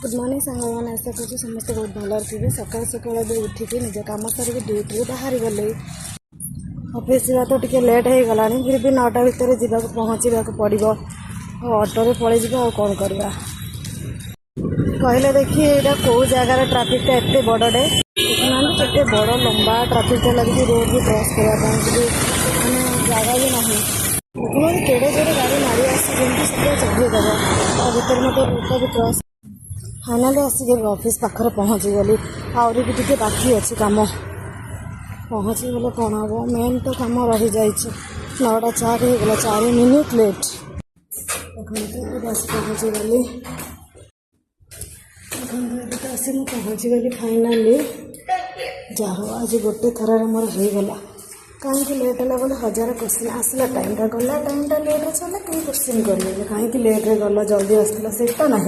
Good morning सांगने आशा कर समस्त बहुत भल थे सकाल सकाल उठिकी निज कम सारिक ड्यूटी बाहरी गले ऑफिस जा तो टी लेट हो गला फिर भी 9टा भितर जा पहुँचा पड़ो ऑटो पलि जा कौन करवा कहले देखिए यहाँ कौ जगार ट्राफिकटा एत बड़े देखुना केते बड़ लंबा ट्राफिकटा लगी रोड भी क्रॉस करने मैंने जगह भी ना देखो केड़े जोड़े गाड़ी मारी आसमी सब चढ़ीदेव ता भर मत रोडटा भी क्रॉस फाइनाली आसिक ऑफिस पाखे पहुँची गली आहरी भी टी बाकी अच्छी कम पहुँची गले कौन हम मेन तो कम रही जा 9टा 4 हो गला 4 मिनिट लेट बस पहुँची गली तो आसी मुझे पहुँची गली फाइनाली जाओ आज गोटे थर मोर होगला कहीं लेट है बोले 1000 क्वेश्चन आसला टाइमटा गला टाइमटा लेट चला कहीं क्वेश्चन करेंगे कहीं लेट्रे गल जल्दी आसला सेटा ना।